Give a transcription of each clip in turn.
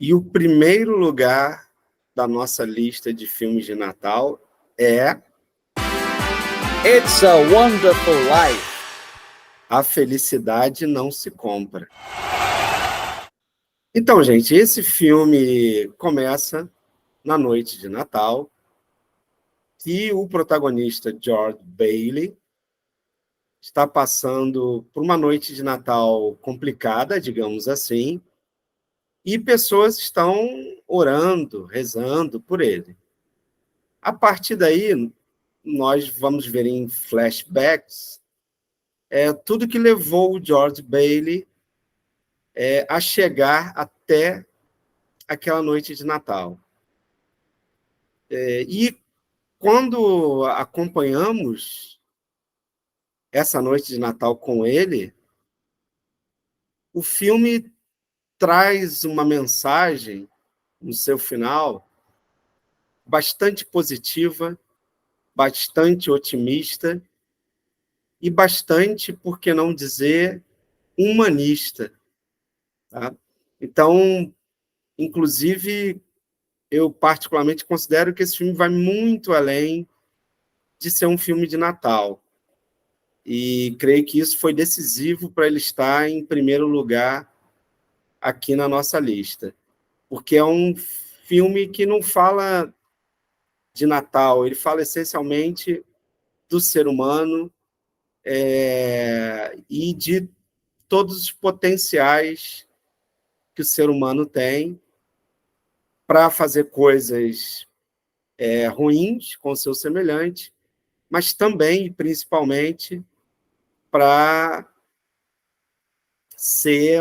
E o primeiro lugar da nossa lista de filmes de Natal é It's a Wonderful Life. A Felicidade Não Se Compra. Então, gente, esse filme começa na noite de Natal e o protagonista, George Bailey, está passando por uma noite de Natal complicada, digamos assim, e pessoas estão orando, rezando por ele. A partir daí, nós vamos ver em flashbacks tudo que levou o George Bailey a chegar até aquela noite de Natal. E quando acompanhamos essa noite de Natal com ele, o filme traz uma mensagem no seu final bastante positiva, bastante otimista e bastante, por que não dizer, humanista. Tá? Então, inclusive, eu particularmente considero que esse filme vai muito além de ser um filme de Natal. E creio que isso foi decisivo para ele estar em primeiro lugar aqui na nossa lista. Porque é um filme que não fala de Natal, ele fala essencialmente do ser humano e de todos os potenciais que o ser humano tem para fazer coisas ruins com o seu semelhante, mas também, principalmente, para ser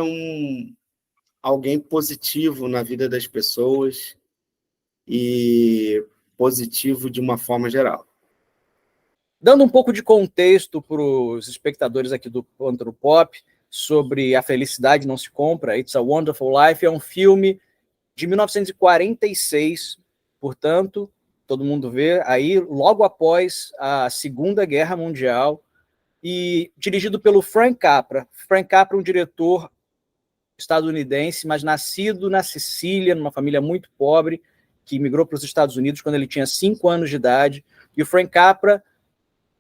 alguém positivo na vida das pessoas e positivo de uma forma geral. Dando um pouco de contexto para os espectadores aqui do Pântano Pop sobre A Felicidade Não Se Compra, It's a Wonderful Life, é um filme de 1946, portanto, todo mundo vê, aí logo após a Segunda Guerra Mundial, e dirigido pelo Frank Capra. Frank Capra é um diretor estadunidense, mas nascido na Sicília, numa família muito pobre, que migrou para os Estados Unidos quando ele tinha 5 anos de idade. E o Frank Capra,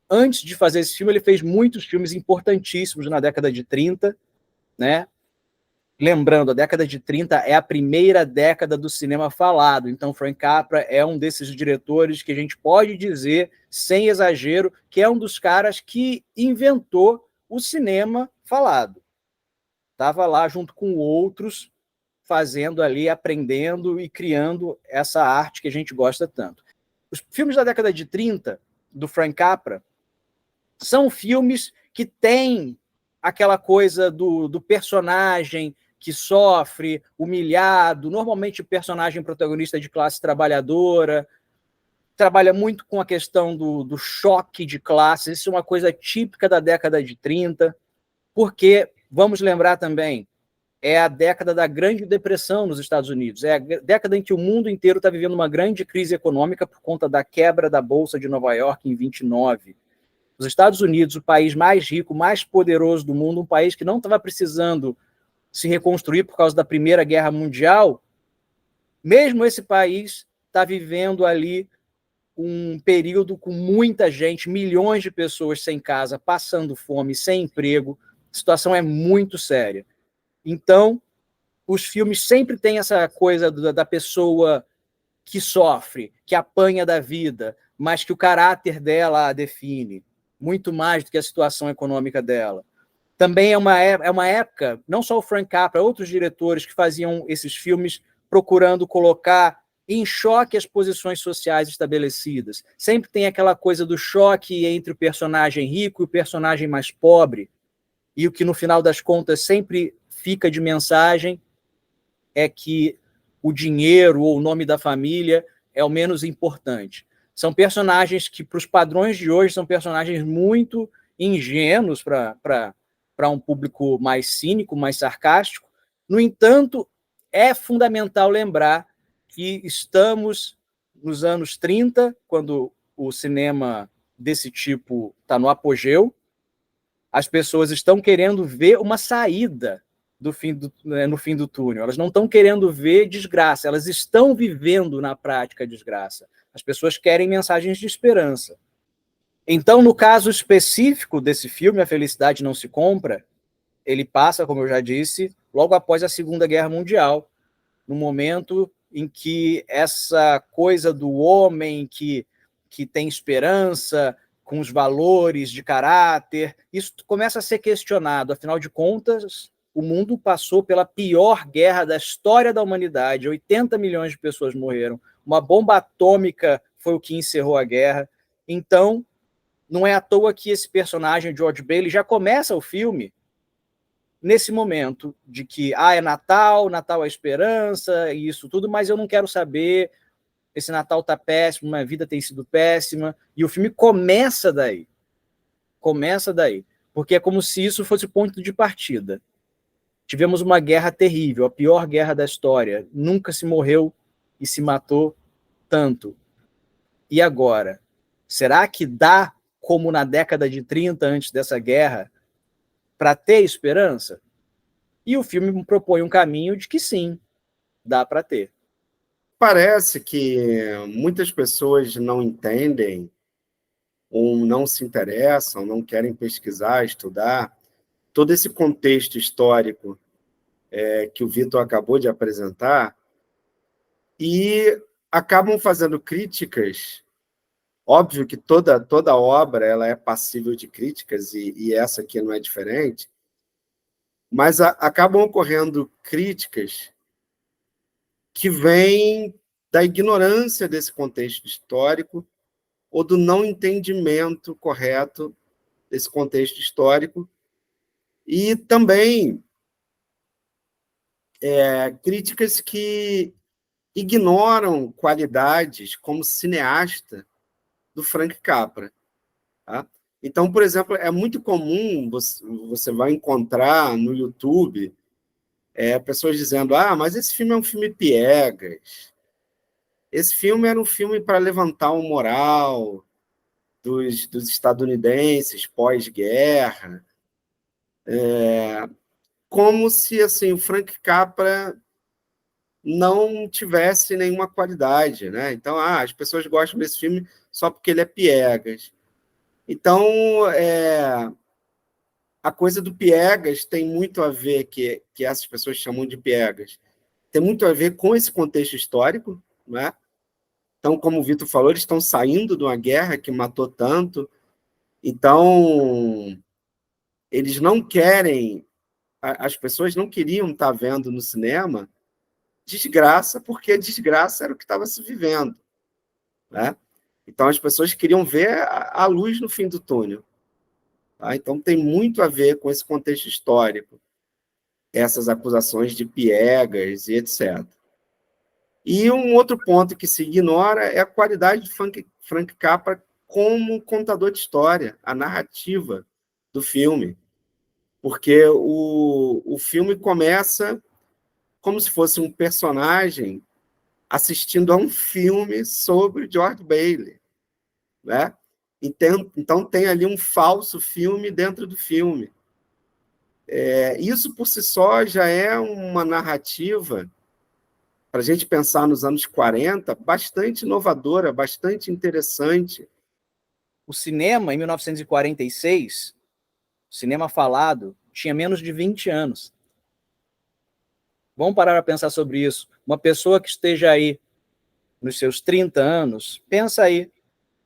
antes de fazer esse filme, ele fez muitos filmes importantíssimos na década de 30, né? Lembrando, a década de 30 é a primeira década do cinema falado, então Frank Capra é um desses diretores que a gente pode dizer, sem exagero, que é um dos caras que inventou o cinema falado. Estava lá junto com outros, fazendo ali, aprendendo e criando essa arte que a gente gosta tanto. Os filmes da década de 30, do Frank Capra, são filmes que têm aquela coisa do personagem que sofre, humilhado, normalmente o personagem protagonista de classe trabalhadora, trabalha muito com a questão do choque de classes, isso é uma coisa típica da década de 30, porque, vamos lembrar também, é a década da Grande Depressão nos Estados Unidos, é a década em que o mundo inteiro está vivendo uma grande crise econômica por conta da quebra da Bolsa de Nova York em 29. Os Estados Unidos, o país mais rico, mais poderoso do mundo, um país que não estava precisando se reconstruir por causa da Primeira Guerra Mundial, mesmo esse país está vivendo ali um período com muita gente, milhões de pessoas sem casa, passando fome, sem emprego, a situação é muito séria. Então, os filmes sempre têm essa coisa da pessoa que sofre, que apanha da vida, mas que o caráter dela a define, muito mais do que a situação econômica dela. Também é uma época, não só o Frank Capra, outros diretores que faziam esses filmes procurando colocar em choque as posições sociais estabelecidas. Sempre tem aquela coisa do choque entre o personagem rico e o personagem mais pobre, e o que, no final das contas, sempre fica de mensagem é que o dinheiro ou o nome da família é o menos importante. São personagens que, para os padrões de hoje, são personagens muito ingênuos para um público mais cínico, mais sarcástico. No entanto, é fundamental lembrar que estamos nos anos 30, quando o cinema desse tipo está no apogeu, as pessoas estão querendo ver uma saída no fim do túnel. Elas não estão querendo ver desgraça, elas estão vivendo na prática a desgraça. As pessoas querem mensagens de esperança. Então, no caso específico desse filme, A Felicidade Não Se Compra, ele passa, como eu já disse, logo após a Segunda Guerra Mundial, no momento em que essa coisa do homem que tem esperança, com os valores de caráter, isso começa a ser questionado. Afinal de contas, o mundo passou pela pior guerra da história da humanidade, 80 milhões de pessoas morreram, uma bomba atômica foi o que encerrou a guerra. Então, não é à toa que esse personagem, George Bailey, já começa o filme nesse momento de que é Natal, Natal é esperança, e isso tudo, mas eu não quero saber, esse Natal tá péssimo, minha vida tem sido péssima, e o filme começa daí, porque é como se isso fosse o ponto de partida. Tivemos uma guerra terrível, a pior guerra da história, nunca se morreu e se matou tanto. E agora? Será que dá, como na década de 30, antes dessa guerra, para ter esperança? E o filme propõe um caminho de que sim, dá para ter. Parece que muitas pessoas não entendem ou não se interessam, não querem pesquisar, estudar todo esse contexto histórico que o Vitor acabou de apresentar e acabam fazendo críticas. Óbvio que toda obra ela é passível de críticas e essa aqui não é diferente, mas acabam ocorrendo críticas que vêm da ignorância desse contexto histórico ou do não entendimento correto desse contexto histórico e também críticas que ignoram qualidades como cineasta do Frank Capra. Tá? Então, por exemplo, é muito comum você vai encontrar no YouTube pessoas dizendo mas esse filme é um filme piegas, esse filme era um filme para levantar o moral dos estadunidenses pós-guerra, como se assim, o Frank Capra não tivesse nenhuma qualidade, né? Então, as pessoas gostam desse filme só porque ele é piegas. Então, a coisa do piegas tem muito a ver, que essas pessoas chamam de piegas, tem muito a ver com esse contexto histórico, né? Então, como o Vitor falou, eles estão saindo de uma guerra que matou tanto, então eles não querem, as pessoas não queriam estar vendo no cinema desgraça, porque desgraça era o que estava se vivendo, né? Então as pessoas queriam ver a luz no fim do túnel. Tá? Então tem muito a ver com esse contexto histórico, essas acusações de piegas e etc. E um outro ponto que se ignora é a qualidade de Frank Capra como contador de história, a narrativa do filme. Porque o filme começa como se fosse um personagem assistindo a um filme sobre George Bailey, né? Então tem ali um falso filme dentro do filme. Isso por si só já é uma narrativa, para a gente pensar nos anos 40, bastante inovadora, bastante interessante. O cinema, em 1946, o cinema falado, tinha menos de 20 anos. Vamos parar a pensar sobre isso. Uma pessoa que esteja aí nos seus 30 anos, pensa aí,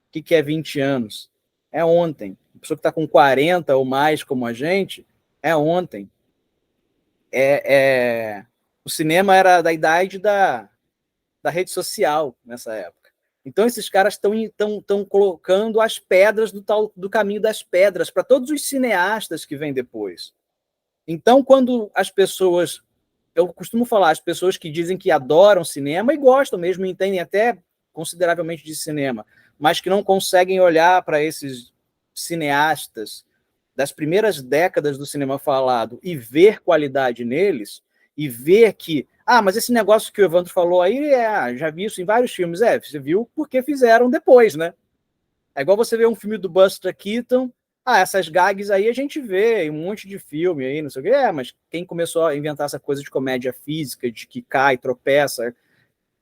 o que é 20 anos? É ontem. A pessoa que está com 40 ou mais, como a gente, é ontem. O cinema era da idade da rede social nessa época. Então, esses caras estão colocando as pedras do caminho das pedras para todos os cineastas que vêm depois. Então, quando as pessoas... Eu costumo falar, as pessoas que dizem que adoram cinema e gostam mesmo, entendem até consideravelmente de cinema, mas que não conseguem olhar para esses cineastas das primeiras décadas do cinema falado e ver qualidade neles, e ver que, mas esse negócio que o Evandro falou aí, já vi isso em vários filmes. Você viu porque fizeram depois, né? É igual você ver um filme do Buster Keaton, essas gags aí a gente vê em um monte de filme aí, não sei o quê, mas quem começou a inventar essa coisa de comédia física, de que cai, tropeça,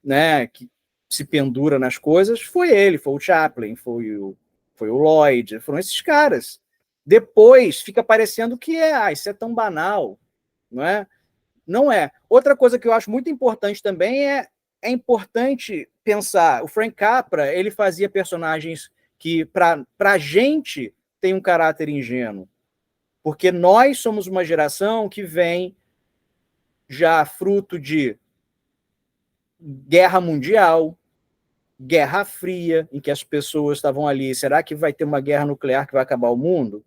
né, que se pendura nas coisas, foi ele, foi o Chaplin, foi o Lloyd, foram esses caras. Depois fica parecendo que isso é tão banal, não é? Não é. Outra coisa que eu acho muito importante também é importante pensar, o Frank Capra, ele fazia personagens que, para a gente, tem um caráter ingênuo. Porque nós somos uma geração que vem já fruto de guerra mundial, guerra fria, em que as pessoas estavam ali, será que vai ter uma guerra nuclear que vai acabar o mundo?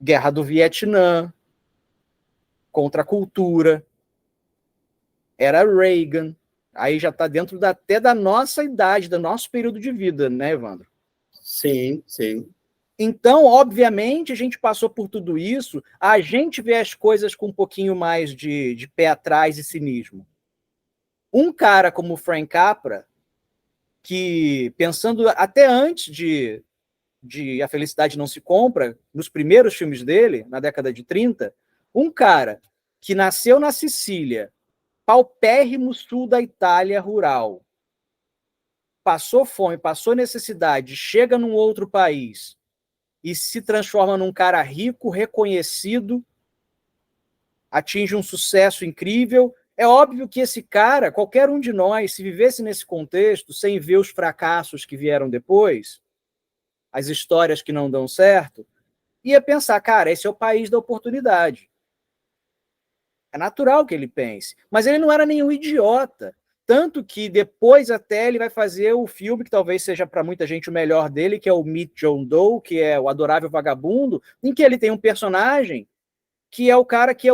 Guerra do Vietnã, contra a cultura, era Reagan, aí já está dentro até da nossa idade, do nosso período de vida, né, Evandro? Sim, sim. Então, obviamente, a gente passou por tudo isso, a gente vê as coisas com um pouquinho mais de pé atrás e cinismo. Um cara como o Frank Capra, que, pensando até antes de A Felicidade Não Se Compra, nos primeiros filmes dele, na década de 30, um cara que nasceu na Sicília, paupérrimo sul da Itália rural, passou fome, passou necessidade, chega num outro país e se transforma num cara rico, reconhecido, atinge um sucesso incrível. É óbvio que esse cara, qualquer um de nós, se vivesse nesse contexto, sem ver os fracassos que vieram depois, as histórias que não dão certo, ia pensar, cara, esse é o país da oportunidade. É natural que ele pense. Mas ele não era nenhum idiota. Tanto que depois até ele vai fazer o filme que talvez seja para muita gente o melhor dele, que é o Meet John Doe, que é o Adorável Vagabundo, em que ele tem um personagem que é o cara que é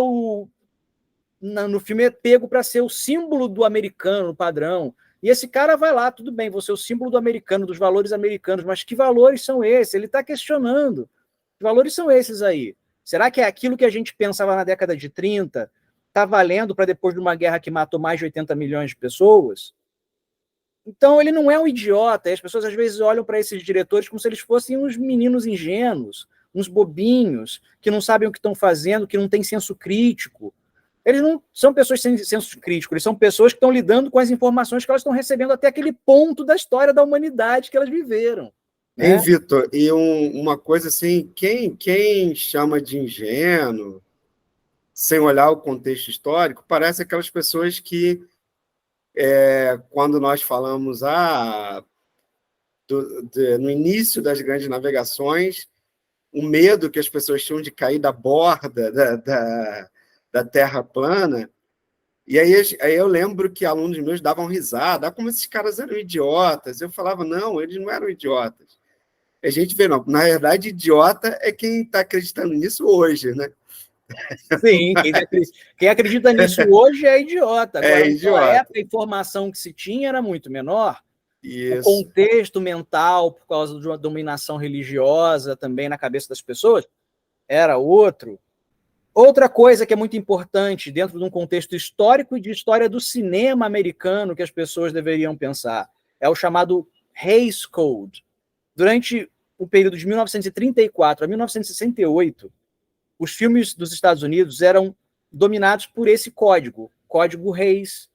no filme é pego para ser o símbolo do americano, padrão. E esse cara vai lá, tudo bem, você é o símbolo do americano, dos valores americanos, mas que valores são esses? Ele está questionando. Que valores são esses aí? Será que é aquilo que a gente pensava na década de 30 está valendo para depois de uma guerra que matou mais de 80 milhões de pessoas? Então ele não é um idiota, e as pessoas às vezes olham para esses diretores como se eles fossem uns meninos ingênuos, uns bobinhos, que não sabem o que estão fazendo, que não têm senso crítico. Eles não são pessoas sem senso crítico, eles são pessoas que estão lidando com as informações que elas estão recebendo até aquele ponto da história da humanidade que elas viveram. Hein, Né? Vitor? E uma coisa assim, quem chama de ingênuo, sem olhar o contexto histórico, parece aquelas pessoas que, quando nós falamos no início das grandes navegações, o medo que as pessoas tinham de cair da borda da Terra plana. E aí eu lembro que alunos meus davam risada, como esses caras eram idiotas. Eu falava, não, eles não eram idiotas. A gente vê, não. Na verdade, idiota é quem está acreditando nisso hoje, né? Sim, quem acredita nisso hoje é idiota. Agora, naquela Idiota. época, a informação que se tinha era muito menor. Isso. O contexto mental, por causa de uma dominação religiosa também na cabeça das pessoas, era outro. Outra coisa que é muito importante dentro de um contexto histórico e de história do cinema americano que as pessoas deveriam pensar é o chamado Hays Code. Durante o período de 1934 a 1968, os filmes dos Estados Unidos eram dominados por esse código, Código Hays,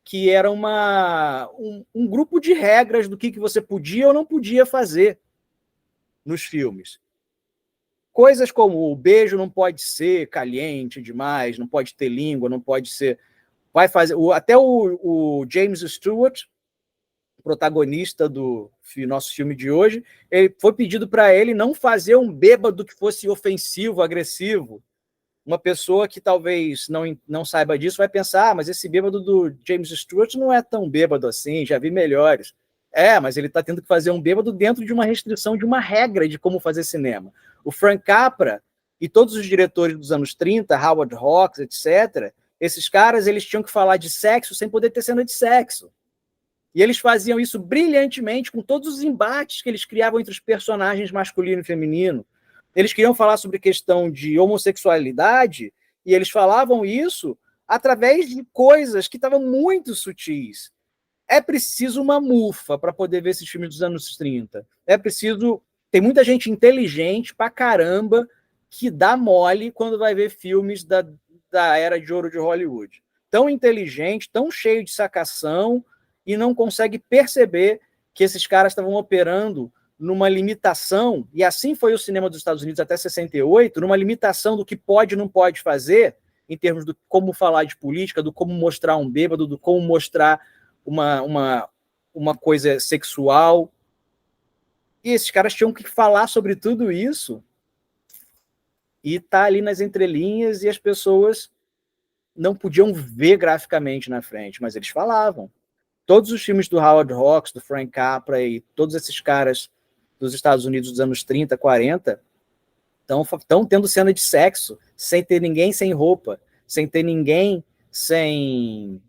que era um grupo de regras do que você podia ou não podia fazer nos filmes. Coisas como o beijo não pode ser caliente demais, não pode ter língua, não pode ser... Até o James Stewart, protagonista do nosso filme de hoje, foi pedido para ele não fazer um bêbado que fosse ofensivo, agressivo. Uma pessoa que talvez não saiba disso vai pensar, mas esse bêbado do James Stewart não é tão bêbado assim, já vi melhores. Mas ele está tendo que fazer um bêbado dentro de uma restrição, de uma regra de como fazer cinema. O Frank Capra e todos os diretores dos anos 30, Howard Hawks, etc., esses caras eles tinham que falar de sexo sem poder ter cena de sexo. E eles faziam isso brilhantemente com todos os embates que eles criavam entre os personagens masculino e feminino. Eles queriam falar sobre questão de homossexualidade e eles falavam isso através de coisas que estavam muito sutis. É preciso uma mufa para poder ver esses filmes dos anos 30. É preciso Tem muita gente inteligente pra caramba que dá mole quando vai ver filmes da era de ouro de Hollywood. Tão inteligente, tão cheio de sacação, e não consegue perceber que esses caras estavam operando numa limitação, e assim foi o cinema dos Estados Unidos até 68, numa limitação do que pode e não pode fazer, em termos de como falar de política, do como mostrar um bêbado, do como mostrar uma coisa sexual. E esses caras tinham que falar sobre tudo isso e tá ali nas entrelinhas, e as pessoas não podiam ver graficamente na frente, mas eles falavam. Todos os filmes do Howard Hawks, do Frank Capra e todos esses caras dos Estados Unidos dos anos 30, 40 estão tendo cena de sexo, sem ter ninguém sem roupa, sem ter ninguém sem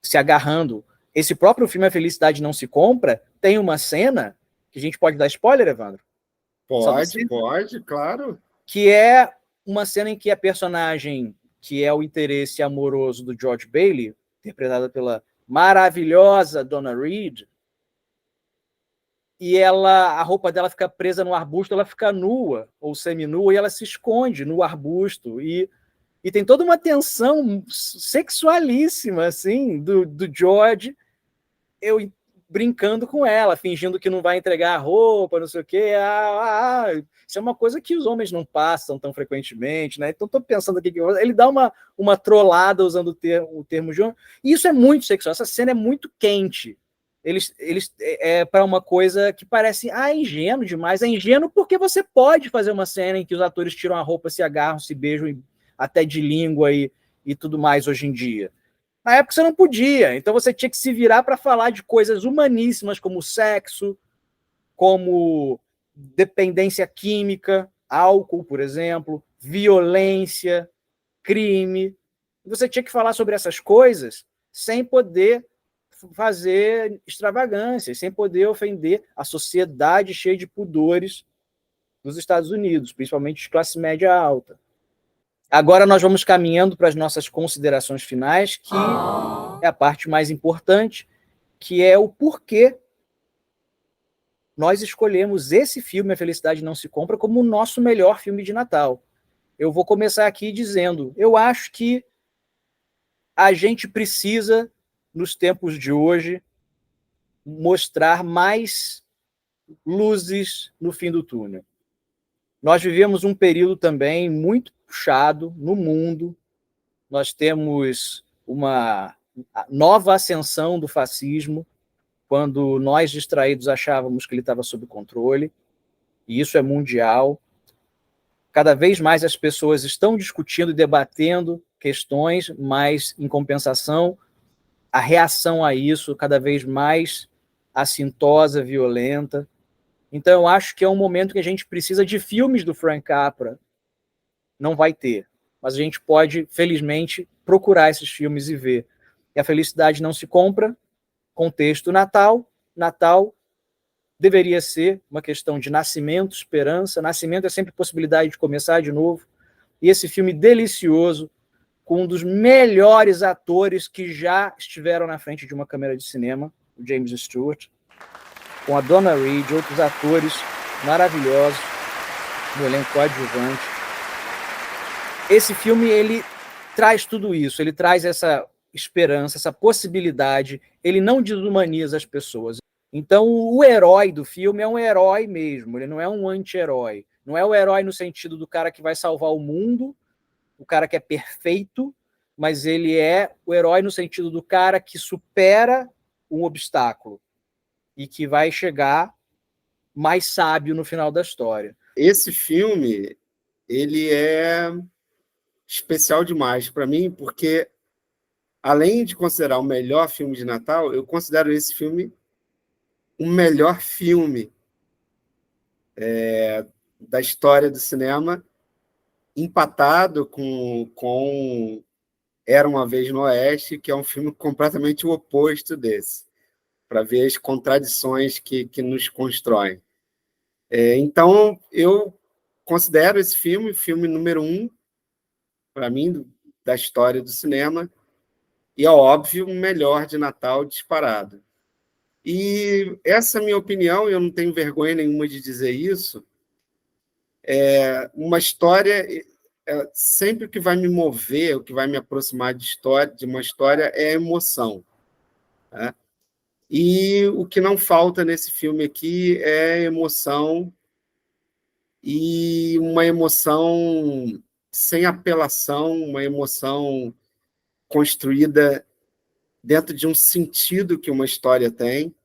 se agarrando. Esse próprio filme A Felicidade Não Se Compra tem uma cena que a gente pode dar spoiler, Evandro? Pode, claro. Que é uma cena em que a personagem, que é o interesse amoroso do George Bailey, interpretada pela maravilhosa Donna Reed, e a roupa dela fica presa no arbusto, ela fica nua, ou seminua, e ela se esconde no arbusto, e tem toda uma tensão sexualíssima, assim, do George, brincando com ela, fingindo que não vai entregar a roupa, não sei o quê. Isso é uma coisa que os homens não passam tão frequentemente, né? Então, estou pensando aqui que ele dá uma trollada usando o termo de homem, e isso é muito sexual. Essa cena é muito quente. Eles para uma coisa que parece ingênuo demais. É ingênuo porque você pode fazer uma cena em que os atores tiram a roupa, se agarram, se beijam, até de língua e tudo mais hoje em dia. Na época você não podia, então você tinha que se virar para falar de coisas humaníssimas como sexo, como dependência química, álcool, por exemplo, violência, crime. Você tinha que falar sobre essas coisas sem poder fazer extravagâncias, sem poder ofender a sociedade cheia de pudores dos Estados Unidos, principalmente de classe média alta. Agora nós vamos caminhando para as nossas considerações finais, que é a parte mais importante, que é o porquê nós escolhemos esse filme, A Felicidade Não Se Compra, como o nosso melhor filme de Natal. Eu vou começar aqui dizendo, eu acho que a gente precisa, nos tempos de hoje, mostrar mais luzes no fim do túnel. Nós vivemos um período também muito puxado no mundo. Nós temos uma nova ascensão do fascismo, quando nós distraídos achávamos que ele estava sob controle, e isso é mundial. Cada vez mais as pessoas estão discutindo e debatendo questões, mas, em compensação, a reação a isso cada vez mais assintosa, violenta. Então, eu acho que é um momento que a gente precisa de filmes do Frank Capra. Não vai ter, mas a gente pode, felizmente, procurar esses filmes e ver. E A Felicidade Não Se Compra, contexto Natal. Natal deveria ser uma questão de nascimento, esperança. Nascimento é sempre possibilidade de começar de novo. E esse filme delicioso, com um dos melhores atores que já estiveram na frente de uma câmera de cinema, o James Stewart, com a Donna Reed, outros atores maravilhosos no elenco coadjuvante. Esse filme, ele traz tudo isso, ele traz essa esperança, essa possibilidade, ele não desumaniza as pessoas. Então, o herói do filme é um herói mesmo, ele não é um anti-herói. Não é o herói no sentido do cara que vai salvar o mundo, o cara que é perfeito, mas ele é o herói no sentido do cara que supera um obstáculo e que vai chegar mais sábio no final da história. Esse filme, ele é especial demais para mim, porque, além de considerar o melhor filme de Natal, eu considero esse filme o melhor filme da história do cinema, empatado com Era Uma Vez no Oeste, que é um filme completamente o oposto desse, para ver as contradições que nos constroem. Então, eu considero esse filme número 1, para mim, da história do cinema, e, é óbvio, o melhor de Natal disparado. E essa é a minha opinião, eu não tenho vergonha nenhuma de dizer isso. Uma história, sempre o que vai me mover, o que vai me aproximar de uma história é a emoção, né? E o que não falta nesse filme aqui é emoção, e uma emoção sem apelação, uma emoção construída dentro de um sentido que uma história tem.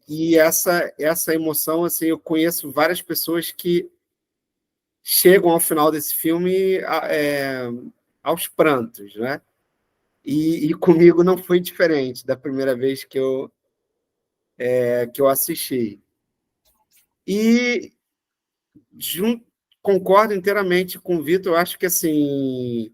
E essa emoção, assim, eu conheço várias pessoas que chegam ao final desse filme aos prantos, né? E comigo não foi diferente da primeira vez que eu assisti. E concordo inteiramente com o Vitor. Eu acho que assim,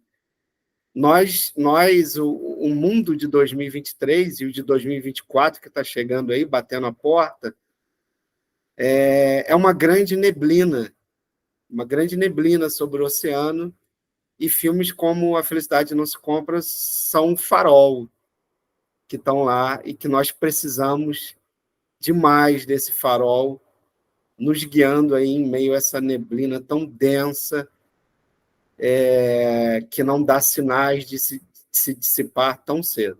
o mundo de 2023 e o de 2024 que está chegando aí, batendo a porta, é uma grande neblina sobre o oceano, e filmes como A Felicidade Não Se Compra são um farol que estão lá e que nós precisamos demais desse farol nos guiando aí em meio a essa neblina tão densa, que não dá sinais de se dissipar tão cedo.